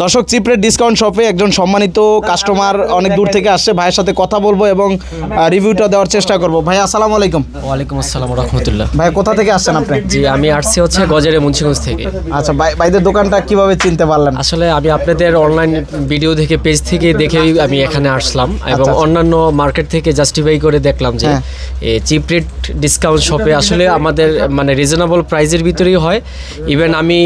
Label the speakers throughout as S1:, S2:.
S1: দর্শক cheap rate discount শপে একজন সম্মানিত কাস্টমার অনেক দূর থেকে আসছে, ভাইয়ের সাথে কথা বলবো এবং রিভিউটা দেওয়ার চেষ্টা করব। ভাই আসসালামু আলাইকুম।
S2: ওয়ালাইকুম আসসালাম ওয়া রাহমাতুল্লাহ।
S1: ভাই কোথা থেকে আসছেন আপনি?
S2: জি আমি আসছি হচ্ছে গজারে মুন্সিগঞ্জ থেকে।
S1: আচ্ছা ভাইদের দোকানটা কিভাবে চিনতে পারলেন?
S2: আসলে আমি আপনাদের অনলাইন ভিডিও থেকে পেজ থেকে দেখেই আমি এখানে আসলাম এবং অন্যান্য মার্কেট থেকে জাস্টিফাই করে দেখলাম যে চিপরেট ডিসকাউন্ট শপে আসলে আমাদের মানে রিজনেবল প্রাইসের ভিতরেই হয়। ইভেন আমি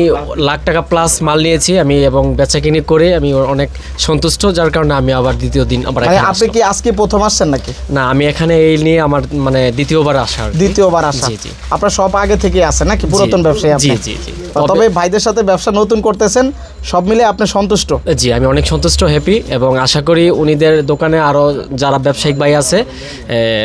S2: লাখ টাকা প্লাস মাল নিয়েছি আমি এবং বেচাকিনি করে আমি অনেক সন্তুষ্ট, যার কারণে আমি আবার দ্বিতীয় দিন আবার এখানে।
S1: আপনি কি আজকে প্রথম আসছেন নাকি?
S2: না, আমি এখানে এই নিয়ে আমার মানে দ্বিতীয়বার আসা।
S1: দ্বিতীয়বার আসা? জি জি। আপনার সব আগে থেকে আছে নাকি পুরাতন ব্যবসায়ী আপনি?
S2: জি জি জি।
S1: তবে ভাইদের সাথে ব্যবসা নতুন করতেছেন, সব মিলে আপনি সন্তুষ্ট?
S2: জি আমি অনেক সন্তুষ্ট, হ্যাপি, এবং আশা করি উনিদের দোকানে আরও যারা ব্যবসায়িক ভাই আছে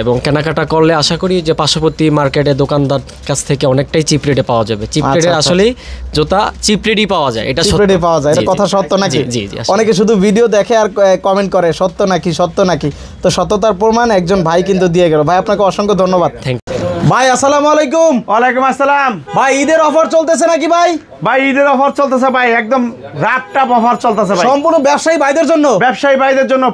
S2: এবং কেনাকাটা করলে আশা করি যে পার্শ্ববর্তী মার্কেটে দোকানদার কাছ থেকে অনেকটাই চিপ রেটে পাওয়া যাবে। চিপ রেটে আসলেই জুতা চিপ রেটই পাওয়া যায়, এটা চিপ রেটে পাওয়া যায়, এটা কথা সত্য নাকি? জি জি।
S1: অনেকে শুধু ভিডিও দেখে আর কমেন্ট করে সত্য নাকি সত্য নাকি, তো সত্যতার প্রমাণ একজন ভাই কিন্তু দিয়ে গেল। ভাই আপনাকে অসংখ্য ধন্যবাদ।
S2: থ্যাংক ইউ
S1: ভাই। আসসালামু আলাইকুম।
S3: ওয়ালাইকুম আসসালাম।
S1: ভাই ঈদের অফার চলতেছে নাকি ভাই?
S3: ভাই ঈদের অফার চলতেছে ভাই, একদম রাতটাপ অফার চলতেছে ভাই,
S1: সম্পূর্ণ ব্যবসায়ী ভাইদের জন্য।
S3: ব্যবসায়ী ভাইদের জন্য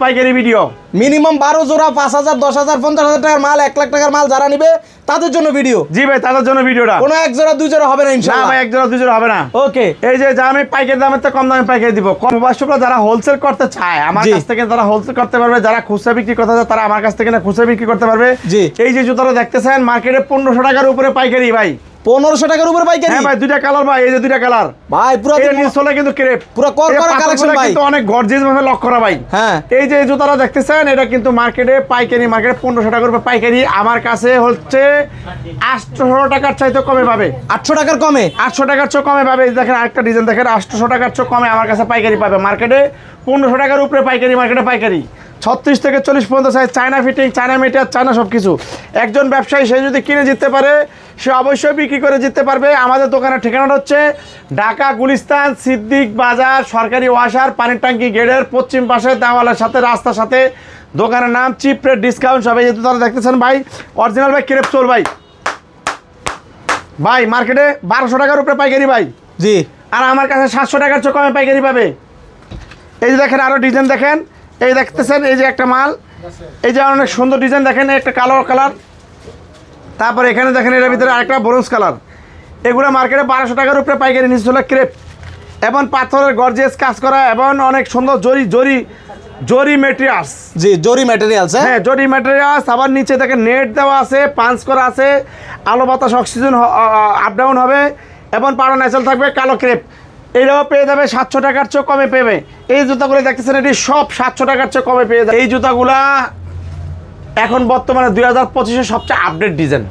S3: পাইকারি ভিডিও।
S1: মিনিমাম 12 জোড়া 5,000 10,000 50,000 টাকার মাল, 1 লাখ টাকার মাল যারা নিবে তাদের জন্য ভিডিও।
S3: জি ভাই, তাদের জন্য ভিডিওটা।
S1: কোনো এক জোড়া দুই জোড়া হবে না ইনশাআল্লাহ?
S3: না ভাই, এক জোড়া দুই জোড়া হবে না।
S1: ওকে।
S3: এই যে আমি পাইকারি দামের থেকে কম দামে পাইকারি দিব। কর্মবাসীরা যারা হোলসেল করতে চায় আমার কাছ থেকে তারা হোলসেল করতে পারবে, যারা খুচরা বিক্রি করতে চায় তারা আমার কাছ থেকে না খুচরা বিক্রি করতে পারবে।
S1: জি।
S3: এই যে জুতাটা দেখতেছেন মার্কেটে 1500 টাকার উপরে পাইকারি ভাই।
S1: 1500 টাকার উপরে পাইকারি?
S3: হ্যাঁ ভাই, দুইটা কালার ভাই, এই যে দুইটা কালার
S1: ভাই পুরো
S3: নিচলে কিন্তু ক্রেপ,
S1: পুরো করকরা কালেকশন ভাই,
S3: কিন্তু অনেক গর্জিয়াস ভাবে লক করা ভাই।
S1: হ্যাঁ।
S3: এই যে জুতাটা দেখতেছেন এটা কিন্তু মার্কেটে পাইকারি, মার্কেটে 1500 টাকার উপরে পাইকারি, আমার কাছে হচ্ছে 800 টাকার চাইতে কমে পাবে।
S1: 800 টাকার কমে?
S3: 800 টাকার চেয়ে কমে পাবে। দেখেন আরেকটা ডিজাইন দেখেন, 800 টাকার চেয়ে কমে আমার কাছে পাইকারি পাবে। মার্কেটে 1500 টাকার উপরে পাইকারি, মার্কেটে পাইকারি 36 থেকে 40 পর্যন্ত size, China fitting, China metre, China সব কিছু। একজন ব্যবসায়ী সে যদি কিনে জিততে পারে সে অবশ্যই বিক্রি করে জিততে পারবে। আমাদের দোকানের ঠিকানাটা হচ্ছে ঢাকা গুলিস্তান সিদ্দিক বাজার, সরকারি ওয়াসার, পানির ট্যাঙ্কি গেটের পশ্চিম পাশে দেওয়ালের সাথে রাস্তার সাথে। দোকানের নাম চিপ রেট ডিসকাউন্ট সবাই যেহেতু তারা দেখতেছেন ভাই, অরিজিনাল ভাই ক্রেপ চোর ভাই। ভাই মার্কেটে 1200 টাকার উপরে পাইকারি ভাই।
S1: জি।
S3: আর আমার কাছে 700 টাকার চেয়ে কমে পাইকারি পাবে। এই যে দেখেন আরও ডিজাইন দেখেন, এই দেখতেছেন এই যে একটা মাল, এই যে অনেক সুন্দর ডিজাইন দেখেন, একটা কালো কালার, তারপরে এখানে দেখেন এটার ভিতরে আরেকটা ব্রোঞ্জ কালার। এগুলো মার্কেটে 1200 টাকার উপরে পাইকারি, নিচে হলো ক্রেপ এবং পাথরের গর্জিয়াস কাজ করা এবং অনেক সুন্দর জরি ম্যাটেরিয়ালস।
S1: জি, জরি ম্যাটেরিয়ালস।
S3: হ্যাঁ, জরি ম্যাটেরিয়ালস। আবার নিচে দেখেন নেট দেওয়া আছে, পাঞ্চ করা আছে, আলো বাতাস অক্সিজেন আপ ডাউন হবে এবং পাড়া ন্যাচারাল থাকবে, কালো ক্রেপ। এইটাও পেয়ে যাবে 700 টাকার চেয়ে কমে পেবে। এই জুতাগুলো দেখতেছেন এটি সব 700 টাকার চেয়ে কমে পেয়ে যাবে। এই জুতাগুলা এখন বর্তমানে 2025-এ সবচেয়ে আপডেট ডিজাইন,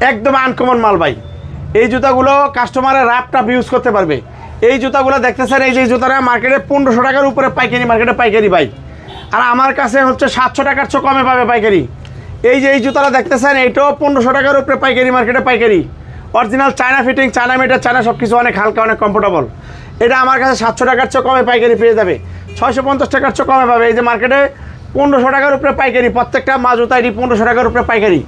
S3: একদম আনকমন মাল ভাই। এই জুতাগুলো কাস্টমারের র্যাপটাপ ইউজ করতে পারবে। এই জুতাগুলো দেখতেছেন এই যে জুতাটা মার্কেটে 1500 টাকার উপরে পাইকারি, মার্কেটে পাইকারি ভাই। আর আমার কাছে হচ্ছে 700 টাকার চেয়ে কমে পাবে পাইকারি। এই যে এই জুতাটা দেখতেছেন এইটাও 1500 টাকার উপরে পাইকারি, মার্কেটে পাইকারি। Original China fitting, China metre, China সব কিছু, অনেক হালকা, অনেক কমফোর্টেবল। এটা আমার কাছে 700 টাকার চেয়ে কমে পাইকারি পেয়ে যাবে, 650 টাকার চেয়ে কমে পাবে। এই যে মার্কেটে 1500 টাকার উপরে পাইকারি, প্রত্যেকটা মা জুতা এটি 1500 টাকার উপরে পাইকারি।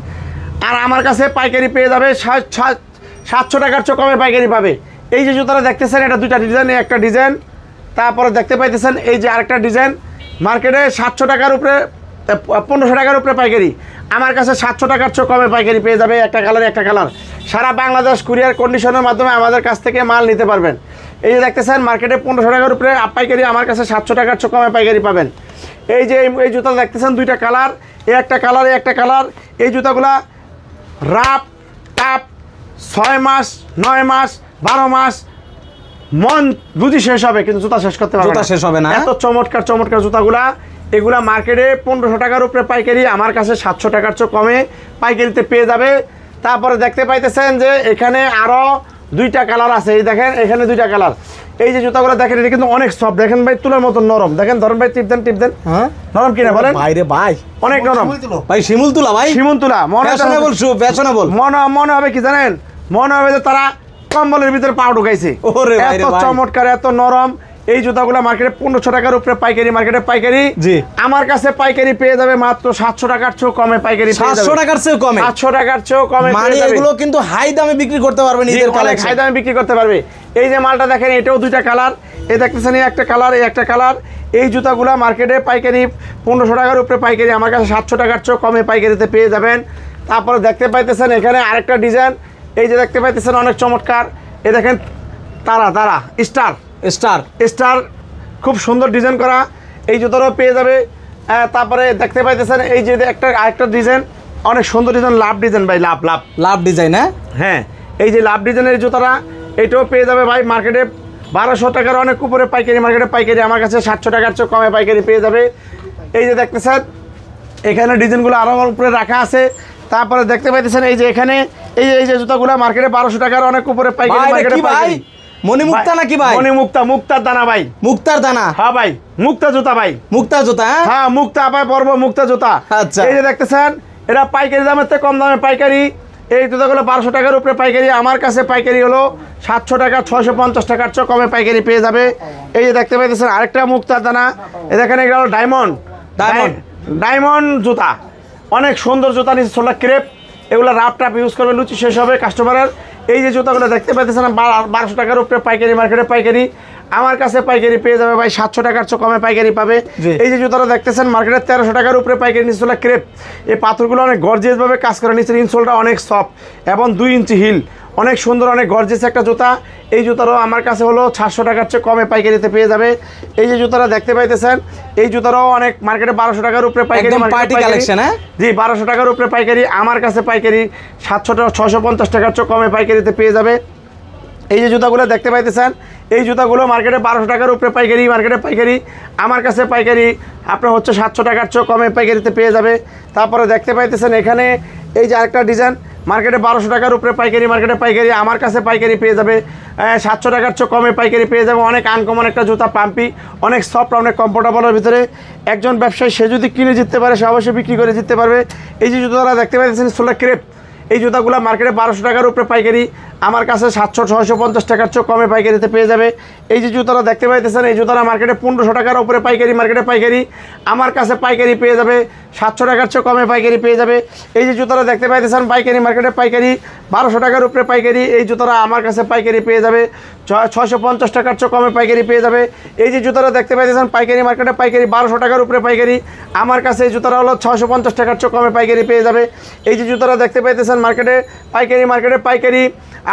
S3: আর আমার কাছে পাইকারি পেয়ে যাবে 700 টাকার চেয়ে কমে পাইকারি পাবে। এই যে জুতাটা দেখতেছেন এটা দুইটা ডিজাইন, একটা ডিজাইন, তারপরে দেখতে পাইতেছেন এই যে আরেকটা ডিজাইন। মার্কেটে 700 টাকার উপরে 1500 টাকার উপরে পাইকারি, আমার কাছে 700 টাকার চেয়ে কমে পাইকারি পেয়ে যাবে। একটা কালার, একটা কালার, সারা বাংলাদেশ কুরিয়ার কন্ডিশনের মাধ্যমে আমাদের কাছ থেকে মাল নিতে পারবেন। এই যে দেখতেছেন মার্কেটে 1500 টাকার উপরে পাইকারি, আমার কাছে 700 টাকার চেয়ে কমে পাইকারি পাবেন। এই যে এই জুতা দেখতেছেন দুইটা কালার, এই একটা কালার, এই একটা কালার। এই জুতাগুলা রাপ টাপ 6 মাস 9 মাস 12 মাস মন বুঝি শেষ হবে, কিন্তু জুতা শেষ করতে পারবে না,
S1: জুতা শেষ হবে না।
S3: এত চমৎকার চমৎকার জুতাগুলা। এগুলা মার্কেটে 1500 টাকার উপরে পাইকারি, আমার কাছে 700 টাকার চেয়ে কমে পাইকারিতে পেয়ে যাবে। তারপরে দেখতে পাইতেছেন যে এখানে আরও দুইটা কালার আছে, এই দেখেন এখানে দুইটা কালার। এই যে জুতাগুলো দেখেন এটা কিন্তু অনেক সফট, দেখেন ভাই তুলার মতো নরম। দেখেন ধরেন ভাই, টিপ দেন। হ্যাঁ, নরম কিনা বলেন?
S1: ভাইরে ভাই
S3: অনেক নরম
S1: ভাই, শিমুল তুলা ভাই,
S3: শিমুল তুলা। মনে হবে কি জানেন, মনে হবে যে তারা কম্বলের ভিতরে পা ঢুকাইছে, এত চমৎকার, এত নরম। এই জুতাগুলো মার্কেটে 1500 টাকার উপরে পাইকারি, মার্কেটে পাইকারি।
S1: জি।
S3: আমার কাছে পাইকারি পেয়ে যাবে মাত্র 700 টাকার চেয়েও কমে পাইকারি পেয়ে যাবে।
S1: 700 টাকার চেয়েও কমে?
S3: 700 টাকার চেয়েও কমে
S1: মানে
S3: পেয়ে যাবে।
S1: এগুলো কিন্তু হাই দামে বিক্রি করতে পারবেন,
S3: জি,
S1: ঈদের
S3: অনেক
S1: কালেকশন
S3: হাই দামে বিক্রি করতে পারবে। এই যে মালটা দেখেন, এটাও দুইটা কালার, এই দেখতেছেন এই একটা কালার, এই একটা কালার। এই জুতাগুলা মার্কেটে পাইকারি 1500 টাকার উপরে পাইকারি, আমার কাছে 700 টাকার চেয়েও কমে পাইকারিতে পেয়ে যাবেন। তারপরে দেখতে পাইতেছেন এখানে আরেকটা ডিজাইন, এই যে দেখতে পাইতেছেন অনেক চমৎকার। এই দেখেন তারা তারা স্টার
S1: স্টার
S3: স্টার, খুব সুন্দর ডিজাইন করা, এই জুতারও পেয়ে যাবে। তারপরে দেখতে পাইতেছেন এই যে আরেকটা ডিজাইন, অনেক সুন্দর ডিজাইন, লাভ ডিজাইন ভাই, লাভ লাভ
S1: লাভ ডিজাইন।
S3: হ্যাঁ, এই যে লাভ ডিজাইনের জুতাটা, এটাও পেয়ে যাবে ভাই মার্কেটে 1200 টাকার অনেক উপরে পাইকারি, মার্কেটে পাইকারি, আমার কাছে 700 টাকার চেয়ে কমে পাইকারি পেয়ে যাবে। এই যে দেখতেছেন এখানে ডিজাইনগুলো আরও উপরে রাখা আছে। তারপরে দেখতে পাইতেছেন এই যে এখানে এই যে জুতাগুলো মার্কেটে 1200 টাকার অনেক উপরে পাইকারি, মার্কেটে
S1: ভাই
S3: পাইকারি।
S1: মণিমুক্তা নাকি ভাই?
S3: মুক্তার দানা ভাই,
S1: মুক্তার দানা।
S3: হ্যাঁ ভাই, মুক্তা জুতা ভাই,
S1: মুক্তা জুতা।
S3: হ্যাঁ মুক্তা আবার পরব, মুক্তা জুতা।
S1: আচ্ছা।
S3: এই যে দেখতেছেন এটা পাইকারি দামের থেকে কম দামে পাইকারি, এই জুতাগুলো 1200 টাকার উপরে পাইকারি, আমার কাছে পাইকারি হলো 700 টাকা, 650 টাকার চেয়ে কমে পাইকারি পেয়ে যাবে। এই যে দেখতে পাইতেছেন আরেকটা মুক্তার দানা, এই দেখেন এগুলো ডায়মন্ড ডায়মন্ড জুতা, অনেক সুন্দর জুতা, নিচে সোলা ক্রেপ, এগুলো রাফ টাপ ইউজ করবে, লুচি শেষ হবে কাস্টমারের। এই যে জুতাগুলো দেখতে পাইতেছেন 1200 টাকার উপরে পাইকারি, মার্কেটে পাইকারি, আমার কাছে পাইকারি পেয়ে যাবে ভাই 700 টাকার চেয়ে কমে পাইকারি পাবে। এই যে জুতাটা দেখতেছেন মার্কেটে 1300 টাকার উপরে পাইকারি, নিচে সোলা ক্রেপ, এই পাথরগুলো অনেক গর্জিয়াসভাবে কাজ করে, নিচের ইনসোলটা অনেক সফট এবং 2 ইঞ্চি হিল, অনেক সুন্দর, অনেক গর্জিয়াস একটা জুতা। এই জুতারও আমার কাছে হলো 700 টাকার চেয়ে কমে পাইকারিতে পেয়ে যাবে। এই যে জুতাটা দেখতে পাইতেছেন, এই জুতারও অনেক মার্কেটে 1200 টাকার উপরে পাইকারি,
S1: পার্টি কালেকশন। হ্যাঁ
S3: জি, 1200 টাকার উপরে পাইকারি, আমার কাছে পাইকারি 700 টাকা, 650 টাকার চেয়ে কমে পাইকারিতে পেয়ে যাবে। এই যে জুতাগুলো দেখতে পাইতেছেন, এই জুতাগুলো মার্কেটে 1200 টাকার উপরে পাইকারি, মার্কেটে পাইকারি, আমার কাছে পাইকারি আপনার হচ্ছে 700 টাকার চেয়ে কমে পাইকারিতে পেয়ে যাবে। তারপরে দেখতে পাইতেছেন এখানে এই যে আরেকটা ডিজাইন, মার্কেটে 1200 টাকার উপরে পাইকারি, মার্কেটে পাইকারি, আমার কাছে পাইকারি পেয়ে যাবে 700 টাকার চেয়ে কমে পাইকারি পেয়ে যাবে। অনেক আনকমন একটা জুতা, পাম্পি, অনেক সফট, অনেক কমফোর্টেবলের ভিতরে। একজন ব্যবসায়ী সে যদি কিনে জিততে পারে, সে অবশ্যই বিক্রি করে জিততে পারবে। এই যে জুতাটা দেখতে পাইতেছেন সোলা ক্রেপ, এই জুতাগুলো মার্কেটে 1200 টাকার উপরে পাইকারি, আমার কাছে 700-650 টাকার চেয়ে কমে পাইকারিতে পেয়ে যাবে। এই যে জুতাটা দেখতে পাইতেছেন, এই জুতাটা মার্কেটে 1500 টাকার উপরে পাইকারি, মার্কেটে পাইকারি, আমার কাছে পাইকারি পেয়ে যাবে 700 টাকার চেয়ে কমে পাইকারি পেয়ে যাবে। এই যে জুতাটা দেখতে পাইতেছেন পাইকারি, মার্কেটে পাইকারি, 1200 টাকার উপরে পাইকারি, এই জুতাটা আমার কাছে পাইকারি পেয়ে যাবে 650 টাকার চেয়ে কমে পাইকারি পেয়ে যাবে। এই যে জুতাটা দেখতে পাইতেছেন পাইকারি, মার্কেটে পাইকারি, 1200 টাকার উপরে পাইকারি, আমার কাছে এই জুতাটা হলো 650 টাকার চেয়ে কমে পাইকারি পেয়ে যাবে। এই যে জুতাটা দেখতে পাইতেছেন মার্কেটে পাইকারি, মার্কেটে পাইকারি,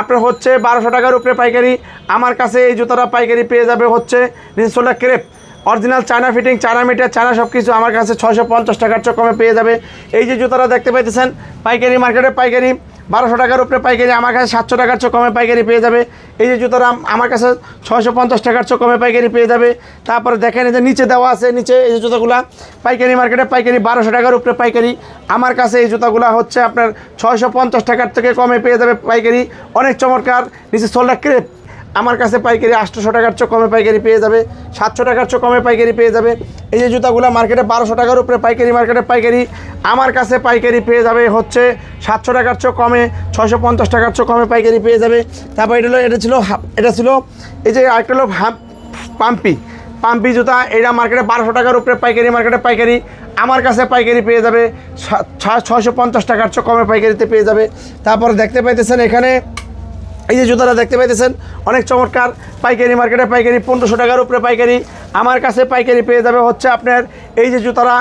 S3: আপনার হচ্ছে 1200 টাকার উপরে পাইকারি, আমার কাছে এই জুতাটা পাইকারি পেয়ে যাবে হচ্ছে নিচোলা crepe, original China fitting, China metre, China সব কিছু, আমার কাছে 650 টাকার চেয়ে কমে পেয়ে যাবে। এই যে জুতাটা দেখতে পাইতেছেন পাইকারি, মার্কেটে পাইকারি, 1200 টাকার উপরে পাইকারি, আমার কাছে 700 টাকার চেয়ে কমে পাইকারি পেয়ে যাবে। এই যে জুতাটা আমার কাছে 650 টাকার চেয়ে কমে পাইকারি পেয়ে যাবে। তারপরে দেখেন এই যে নিচে দেওয়া আছে, নিচে এই যে জুতাগুলো পাইকারি, মার্কেটে পাইকারি, 1200 টাকার উপরে পাইকারি, আমার কাছে এই জুতাগুলো হচ্ছে আপনার 650 টাকার থেকে কমে পেয়ে যাবে পাইকারি, অনেক চমৎকার, নিচে সোল্ডার ক্রেপ, আমার কাছে পাইকারি 800 টাকার চেয়ে কমে পাইকারি পেয়ে যাবে, 700 টাকার চেয়ে কমে পাইকারি পেয়ে যাবে। এই যে জুতাগুলো মার্কেটে 1200 টাকার উপরে পাইকারি, মার্কেটে পাইকারি, আমার কাছে পাইকারি পেয়ে যাবে হচ্ছে 700 টাকার চেয়ে কমে, 650 টাকার চেয়ে কমে পাইকারি পেয়ে যাবে। তারপর এটা ছিল এই যে আরেকটা হলো পাম্পি জুতা, এটা মার্কেটে 1200 টাকার উপরে পাইকারি, মার্কেটে পাইকারি, আমার কাছে পাইকারি পেয়ে যাবে 650 টাকার চেয়ে কমে পাইকারিতে পেয়ে যাবে। তারপর দেখতে পাইতেছেন এখানে এই যে জুতাটা দেখতে পাইতেছেন অনেক চমৎকার, পাইকারি, মার্কেটে পাইকারি, 1500 টাকার উপরে পাইকারি, আমার কাছে পাইকারি পেয়ে যাবে হচ্ছে আপনার এই যে জুতারা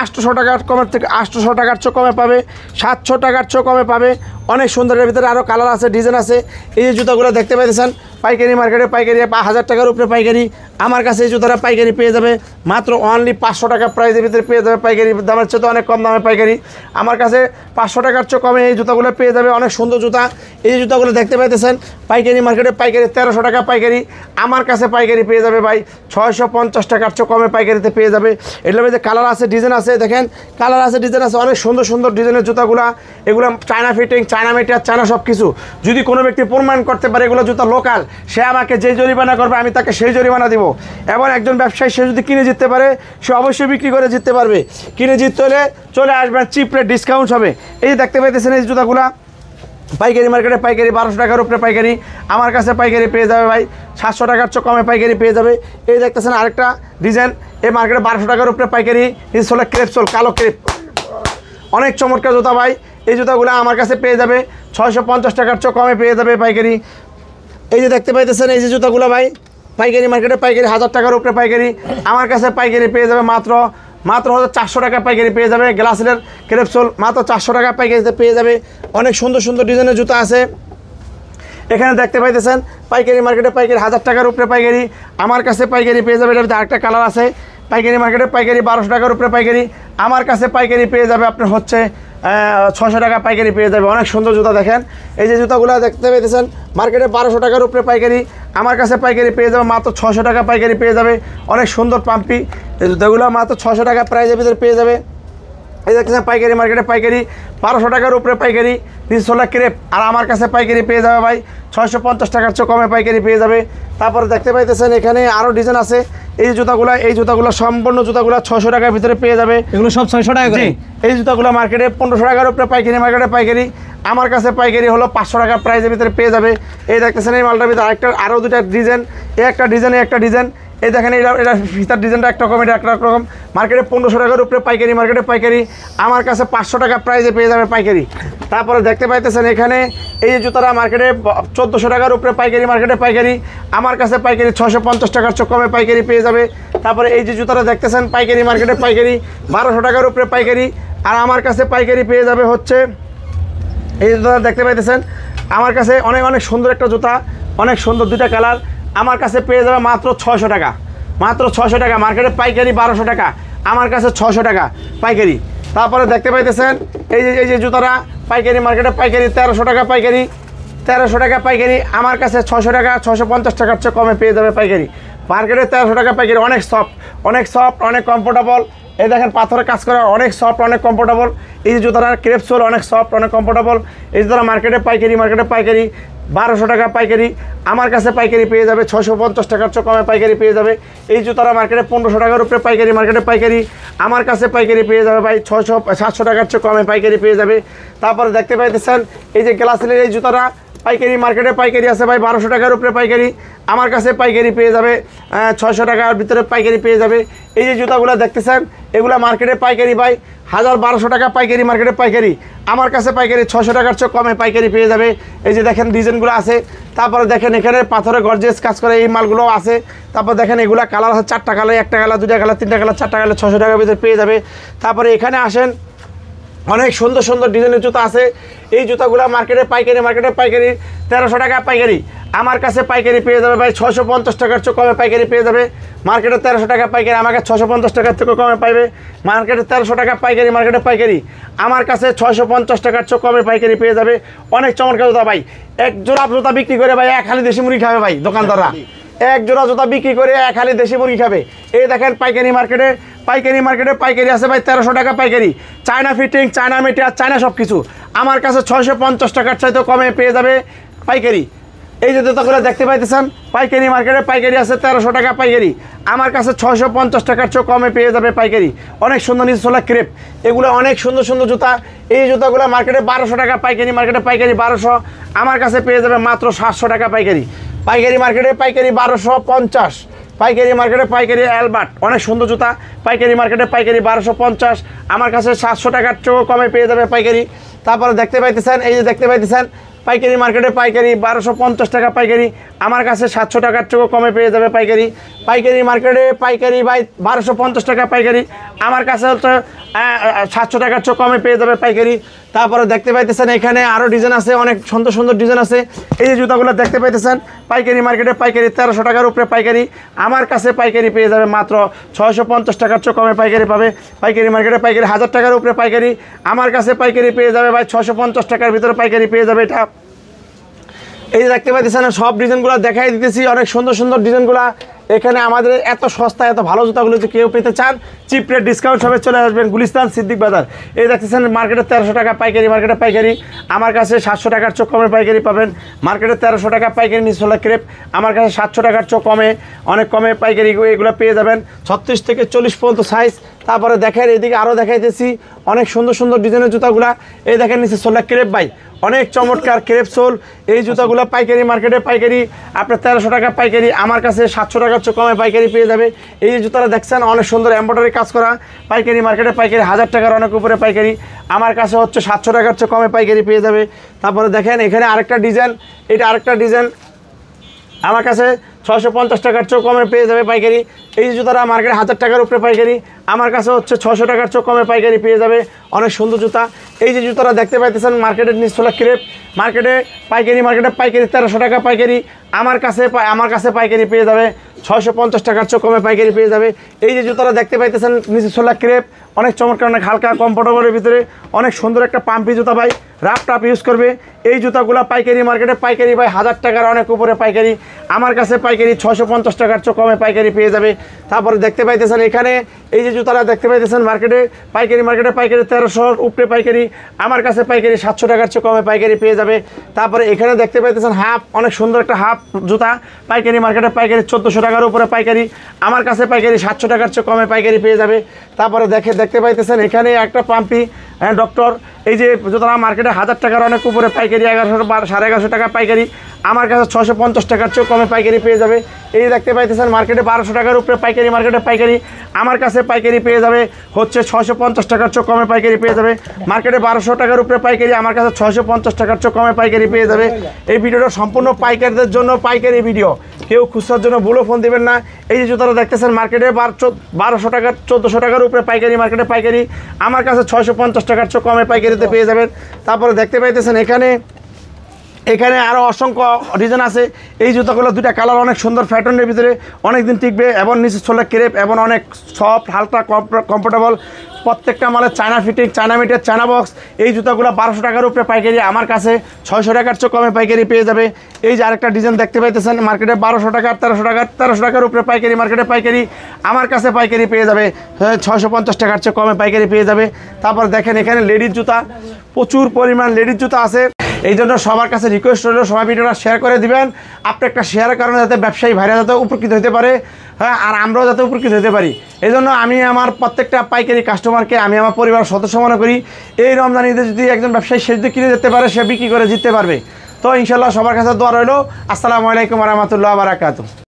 S3: 800 টাকার কমের থেকে 800 টাকার চেয়ে কমে পাবে, 700 টাকার চেয়ে কমে পাবে, অনেক সুন্দরের ভিতরে আরও কালার আছে, ডিজাইন আছে। এই যে জুতাগুলো দেখতে পাইতেছেন পাইকারি, মার্কেটে পাইকারি, 1000 টাকার উপরে পাইকারি, আমার কাছে এই জুতারা পাইকারি পেয়ে যাবে মাত্র অনলি 500 টাকা প্রাইসের ভিতরে পেয়ে যাবে পাইকারি, দামের চেয়ে তো অনেক কম দামে পাইকারি, আমার কাছে 500 টাকার চেয়ে কমে এই জুতাগুলো পেয়ে যাবে, অনেক সুন্দর জুতা। এই যে জুতাগুলো দেখতে পাইতেছেন পাইকারি, মার্কেটে পাইকারি, 1300 টাকা পাইকারি, আমার কাছে পাইকারি পেয়ে যাবে ভাই 650 টাকার চেয়ে কমে পাইকারিতে পেয়ে যাবে। এগুলোর মধ্যে কালার আছে, ডিজাইন আছে, দেখেন কালার আছে, ডিজাইন আছে, অনেক সুন্দর সুন্দর ডিজাইনের জুতাগুলো, এগুলো China fitting, China metre, China সব কিছু। যদি কোনো ব্যক্তি প্রমাণ করতে পারে এগুলো জুতা লোকাল, সে আমাকে যে জরিমানা করবে আমি তাকে সেই জরিমানা দিব। এবং একজন ব্যবসায়ী সে যদি কিনে জিততে পারে, সে অবশ্যই বিক্রি করে জিততে পারবে। কিনে জিততে হলে চলে আসবেন, চিপ রেট ডিসকাউন্ট হবে। এই যে দেখতে পাইতেছেন এই জুতাগুলা, পাইকারি মার্কেটে পাইকারি 1200 টাকার উপরে পাইকারি, আমার কাছে পাইকারি পেয়ে যাবে ভাই 700 টাকার চেয়ে কমে পাইকারি পেয়ে যাবে। এই দেখতেছেন আরেকটা ডিজাইন, এই মার্কেটে 1200 টাকার উপরে পাইকারি, এই হলো ক্রেপ সোল, কালো ক্রেপ, অনেক চমৎকার জুতা ভাই। এই জুতাগুলো আমার কাছে পেয়ে যাবে 650 টাকার চেয়ে কমে পেয়ে যাবে পাইকারি। এই যে দেখতে পাইতেছেন এই যে জুতাগুলো ভাই পাইকারি মার্কেটে পাইকারি 1000 টাকার উপরে পাইকারি, আমার কাছে পাইকারি পেয়ে যাবে মাত্র 400 টাকা পাইকারি পেয়ে যাবে। গ্লাসের ক্রেপসোল মাত্র 400 টাকা পাইকারিতে পেয়ে যাবে। অনেক সুন্দর সুন্দর ডিজাইনের জুতা আছে এখানে দেখতে পাইতেছেন। পাইকারি মার্কেটে পাইকারি 1000 টাকার উপরে পাইকারি, আমার কাছে পাইকারি পেয়ে যাবে। এটার ভিতরে আরেকটা কালার আছে। পাইকারি মার্কেটে পাইকারি 1200 টাকার উপরে পাইকারি, আমার কাছে পাইকারি পেয়ে যাবে আপনার হচ্ছে 600 টাকা পাইকারি পেয়ে যাবে। অনেক সুন্দর জুতা দেখেন, এই যে জুতাগুলো দেখতে পাইতেছেন মার্কেটে 1200 টাকার উপরে পাইকারি, আমার কাছে পাইকারি পেয়ে যাবে মাত্র 600 টাকা পাইকারি পেয়ে যাবে। অনেক সুন্দর পাম্পি এই জুতাগুলো মাত্র 600 টাকা প্রাইজের ভিতরে পেয়ে যাবে। এই দেখতেছেন পাইকারি মার্কেটে পাইকারি 1200 টাকার উপরে পাইকারি, 300 ক্রেপ, আর আমার কাছে পাইকারি পেয়ে যাবে ভাই 650 টাকার চেয়ে কমে পাইকারি পেয়ে যাবে। তারপরে দেখতে পাইতেছেন এখানে আরও ডিজাইন আছে। এই জুতাগুলো সম্পূর্ণ জুতাগুলো 600 টাকার ভিতরে পেয়ে যাবে।
S1: এগুলো সব 600 টাকা করে।
S3: এই জুতাগুলো মার্কেটে 1500 টাকার উপরে পাইকারি মার্কেটে পাইকারি, আমার কাছে পাইকারি হলো 500 টাকা প্রাইজের ভিতরে পেয়ে যাবে। এই দেখতেছেন এই মালটার ভিতরে আরও দুটা ডিজাইন, একটা ডিজাইন। এই দেখেন এটা ফিতার ডিজাইনটা একটা রকম, এটা একটা রকম। মার্কেটে 1500 টাকার উপরে পাইকারি মার্কেটে পাইকারি, আমার কাছে 500 টাকা প্রাইজে পেয়ে যাবে পাইকারি। তারপরে দেখতে পাইতেছেন এখানে এই যে জুতারা মার্কেটে 1400 টাকার উপরে পাইকারি মার্কেটে পাইকারি, আমার কাছে পাইকারি 650 টাকার চেয়ে কমে পাইকারি পেয়ে যাবে। তারপরে এই যে জুতারা দেখতেছেন পাইকারি মার্কেটে পাইকারি 1200 টাকার উপরে পাইকারি, আর আমার কাছে পাইকারি পেয়ে যাবে হচ্ছে এই যে জুতা দেখতে পাইতেছেন আমার কাছে অনেক সুন্দর একটা জুতা, অনেক সুন্দর দুইটা কালার, আমার কাছে পেয়ে যাবে মাত্র 600 টাকা, মাত্র 600 টাকা। মার্কেটে পাইকারি 1200 টাকা, আমার কাছে 600 টাকা পাইকারি। তারপরে দেখতে পাইতেছেন এই যে জুতারা পাইকারি মার্কেটে পাইকারি 1300 টাকা পাইকারি, 1300 টাকা পাইকারি, আমার কাছে 600 টাকা 650 টাকার চেয়ে কমে পেয়ে যাবে পাইকারি। মার্কেটে 1300 টাকা পাইকারি, অনেক সফট, অনেক কমফোর্টেবল। এই দেখেন পাথরের কাজ করা, অনেক সফট, অনেক কমফোর্টেবল। এই যে জুতারা ক্রেপসোল, অনেক সফট, অনেক কমফোর্টেবল। এই জুতারা মার্কেটে পাইকারি 1200 টাকা পাইকারি, আমার কাছে পাইকারি পেয়ে যাবে 650 টাকার চেয়ে কমে পাইকারি পেয়ে যাবে। এই জুতারা মার্কেটে 1500 টাকার উপরে পাইকারি মার্কেটে পাইকারি, আমার কাছে পাইকারি পেয়ে যাবে ভাই 700 টাকার চেয়ে কমে পাইকারি পেয়ে যাবে। তারপরে দেখতে পাইতেছেন এই যে গ্লাসের এই জুতারা পাইকারি মার্কেটে পাইকারি আছে ভাই 1200 টাকার উপরে পাইকারি, আমার কাছে পাইকারি পেয়ে যাবে 600 টাকার ভিতরে পাইকারি পেয়ে যাবে। এই যে জুতাগুলো দেখতেছেন এগুলো মার্কেটে পাইকারি ভাই 1200 টাকা পাইকারি মার্কেটে পাইকারি, আমার কাছে পাইকারি 600 টাকার চেয়ে কমে পাইকারি পেয়ে যাবে। এই যে দেখেন ডিজাইনগুলো আছে। তারপরে দেখেন এখানে পাথরে গর্জিয়াস কাজ করে এই মালগুলো আছে। তারপর দেখেন এগুলা কালার আছে 4টা কালার, 1টা কালার, 2টা কালার, 3টা কালার, 4টা কালার, 600 টাকার ভিতরে পেয়ে যাবে। তারপরে এখানে আসেন অনেক সুন্দর সুন্দর ডিজাইনের জুতা আছে। এই জুতাগুলো মার্কেটে পাইকারি 1300 টাকা পাইকারি, আমার কাছে পাইকারি পেয়ে যাবে ভাই 650 টাকার চেয়ে কমে পাইকারি পেয়ে যাবে। মার্কেটে 1300 টাকা পাইকারি, আমাকে 650 টাকার থেকে কমে পাইবে। মার্কেটে 1300 টাকা পাইকারি মার্কেটে পাইকারি, আমার কাছে 650 টাকার চেয়ে কমে পাইকারি পেয়ে যাবে। অনেক চমৎকার জুতা ভাই, এক জোড়া জুতা বিক্রি করে ভাই এক হালি দেশি মুরগি খাবে ভাই দোকানদাররা, এক জোড়া জুতা বিক্রি করে এক হালি দেশি মুরগি খাবে। এই দেখেন পাইকারি মার্কেটে পাইকারি আছে ভাই 1300 টাকা পাইকারি, China fitting, China material, China সব কিছু, আমার কাছে 650 টাকার চাইতে কমে পেয়ে যাবে পাইকারি। এই যে জুতাগুলো দেখতে পাইতেছেন পাইকারি মার্কেটে পাইকারি আছে 1300 টাকা পাইকারি, আমার কাছে 650 টাকার চেয়ে কমে পেয়ে যাবে পাইকারি। অনেক সুন্দর নিচতলা ক্রেপ, এগুলো অনেক সুন্দর সুন্দর জুতা। এই জুতাগুলো মার্কেটে 1200 টাকা পাইকারি মার্কেটে পাইকারি 1200, আমার কাছে পেয়ে যাবে মাত্র 700 টাকা পাইকারি। পাইকারি মার্কেটে পাইকারি 1250, পাইকারি মার্কেটে পাইকারি অ্যালবার্ট, অনেক সুন্দর জুতা। পাইকারি মার্কেটে পাইকারি 1250, আমার কাছে 700 টাকার চেয়েও কমে পেয়ে যাবে পাইকারি। তারপরে দেখতে পাইতেছেন এই যে দেখতে পাইতেছেন পাইকারি মার্কেটে পাইকারি 1250 টাকা পাইকারি, আমার কাছে 700 টাকার চেয়েও কমে পেয়ে যাবে পাইকারি। পাইকারি মার্কেটে পাইকারি ভাই 1250 টাকা পাইকারি, আমার কাছে হচ্ছে 700 টাকার চেয়েও কমে পেয়ে যাবে পাইকারি। তারপরে দেখতে পাইতেছেন এখানে আরও ডিজাইন আছে, অনেক সুন্দর সুন্দর ডিজাইন আছে। এই যে জুতাগুলো দেখতে পাইতেছেন পাইকারি মার্কেটে পাইকারি 1300 টাকার উপরে পাইকারি, আমার কাছে পাইকারি পেয়ে যাবে মাত্র 650 টাকার চেয়ে কমে পাইকারি পাবে। পাইকারি মার্কেটে পাইকারি 1000 টাকার উপরে পাইকারি, আমার কাছে পাইকারি পেয়ে যাবে ভাই 650 টাকার ভিতরে পাইকারি পেয়ে যাবে। এটা এই যে দেখতে পাইতেছেন সব ডিজাইনগুলো দেখাই দিতেছি, অনেক সুন্দর সুন্দর ডিজাইনগুলো। এখানে আমাদের এত সস্তা এত ভালো জুতাগুলো যদি কেউ পেতে চান চিপ রেট ডিসকাউন্ট সবে চলে আসবেন গুলিস্তান সিদ্দিক বাজার। এই দেখতেছেন মার্কেটে 1300 টাকা পাইকারি, মার্কেটে পাইকারি আমার কাছে 700 টাকার চোখ কমে পাইকারি পাবেন। মার্কেটে 1300 টাকা পাইকারি নিচলা ক্রেপ আমার কাছে 700 টাকার চোখ কমে, অনেক কমে পাইকারি এগুলো পেয়ে যাবেন 36 থেকে 40 পর্যন্ত সাইজ। তারপরে দেখেন এদিকে আরও দেখাইতেছি অনেক সুন্দর সুন্দর ডিজাইনের জুতাগুলা। এই দেখেন নিচে সোলা ক্রেপ ভাই, অনেক চমৎকার ক্রেপ সোল। এই জুতাগুলো পাইকারি মার্কেটে পাইকারি আপনার 1300 টাকা পাইকারি, আমার কাছে 700 টাকার চেয়ে কমে পাইকারি পেয়ে যাবে। এই যে জুতাটা দেখছেন অনেক সুন্দর এমব্রয়ডারি কাজ করা, পাইকারি মার্কেটে পাইকারি 1000 টাকার অনেক উপরে পাইকারি, আমার কাছে হচ্ছে 700 টাকার চেয়ে কমে পাইকারি পেয়ে যাবে। তারপরে দেখেন এখানে আরেকটা ডিজাইন, এটা আরেকটা ডিজাইন আমার কাছে 650 টাকার চেয়ে কমে পেয়ে যাবে পাইকারি। এই যে জুতাটা মার্কেটে 1000 টাকার উপরে পাইকারি, আমার কাছে হচ্ছে 600 টাকার চেয়ে কমে পাইকারি পেয়ে যাবে, অনেক সুন্দর জুতা। এই যে জুতাটা দেখতে পাইতেছেন মার্কেটের নিচতলা ক্রেপ, মার্কেটে পাইকারি 1300 টাকা পাইকারি, আমার কাছে পাইকারি পেয়ে যাবে 650 টাকার চেয়ে কমে পাইকারি পেয়ে যাবে। এই যে জুতাটা দেখতে পাইতেছেন নিচতলা ক্রেপ, অনেক চমৎকার, অনেক হালকা কমফোর্টেবলের ভিতরে, অনেক সুন্দর একটা পাম্পি জুতা ভাই, রাফ টাপ ইউজ করবে। এই জুতাগুলো পাইকারি মার্কেটে পাইকারি ভাই 1000 টাকার অনেক উপরে পাইকারি, আমার কাছে পাইকারি 650 টাকার চেয়ে কমে পাইকারি পেয়ে যাবে। তারপরে দেখতে পাইতেছেন এখানে এই যে জুতাটা দেখতে পাইতেছেন মার্কেটে পাইকারি 1300 উপরে পাইকারি, আমার কাছে পাইকারি 700 টাকার চেয়ে কমে পাইকারি পেয়ে যাবে। তারপরে এখানে দেখতে পাইতেছেন হাফ, অনেক সুন্দর একটা হাফ জুতা, পাইকারি মার্কেটে পাইকারি 1400 টাকার উপরে পাইকারি, আমার কাছে পাইকারি 700 টাকার চেয়ে কমে পাইকারি পেয়ে যাবে। তারপরে দেখতে পাইতেছেন এখানে একটা পাম্পি ডক্টর, এই যে জুতাটা মার্কেটে 1000 টাকার অনেক উপরে পাইকারি, 1100 টাকা পাইকারি, আমার কাছে 650 টাকার চেয়ে কমে পাইকারি পেয়ে যাবে। এই দেখতে পাইতেছেন মার্কেটে 1200 টাকার উপরে পাইকারি, মার্কেটে পাইকারি, আমার কাছে পাইকারি পেয়ে যাবে হচ্ছে 650 টাকার চেয়ে কমে পাইকারি পেয়ে যাবে। মার্কেটে 1200 টাকার উপরে পাইকারি, আমার কাছে 650 টাকার চেয়ে কমে পাইকারি পেয়ে যাবে। এই ভিডিওটা সম্পূর্ণ পাইকারদের জন্য পাইকারি ভিডিও, কেউ খুচরার জন্য ভুলো ফোন দেবেন না। এই যে জুতাটা দেখতেছেন মার্কেটে 1200 টাকা 1400 টাকার উপরে পাইকারি, মার্কেটে পাইকারি, আমার কাছে 650 টাকার চেয়ে কমে পাইকারিতে পেয়ে যাবেন। তারপরে দেখতে পাইতেছেন এখানে আরও অসংখ্য ডিজাইন আছে। এই জুতাগুলো দুইটা কালার অনেক সুন্দর, প্যাটার্নের ভিতরে অনেক দিন টিকবে এবং নিচে ছোলা ক্রেপ এবং অনেক সফট হালকা কমফোর্টেবল, প্রত্যেকটা মালের China fitting, China metre, China box. এই জুতাগুলো 1200 টাকার উপরে পাইকারি, আমার কাছে 600 টাকার চেয়ে কমে পাইকারি পেয়ে যাবে। এই যে আরেকটা ডিজাইন দেখতে পাইতেছেন মার্কেটে 1200 টাকা 1300 টাকার উপরে পাইকারি, মার্কেটে পাইকারি, আমার কাছে পাইকারি পেয়ে যাবে 650 টাকার চেয়ে কমে পাইকারি পেয়ে যাবে। তারপর দেখেন এখানে লেডিস জুতা, প্রচুর পরিমাণ লেডিস জুতা আছে। এই জন্য সবার কাছে রিকোয়েস্ট রইল সবাই ভিডিওটা শেয়ার করে দিবেন, আপনি একটা শেয়ারের কারণে যাতে ব্যবসায়ী ভাইরা যাতে উপকৃত হতে পারে, হ্যাঁ, আর আমরাও যাতে উপকৃত হতে পারি। এই জন্য আমি আমার প্রত্যেকটা পাইকারি কাস্টমারকে আমি আমার পরিবার সদস্য মনে করি। এই রমজান ঈদে যদি একজন ব্যবসায়ী সে যদি কিনে যেতে পারে, সে বিক্রি করে জিততে পারবে। তো ইনশাল্লাহ সবার কাছে দোয়া রইল। আসসালামু আলাইকুম ওয়া রাহমাতুল্লাহি ওয়া বারাকাতুহু।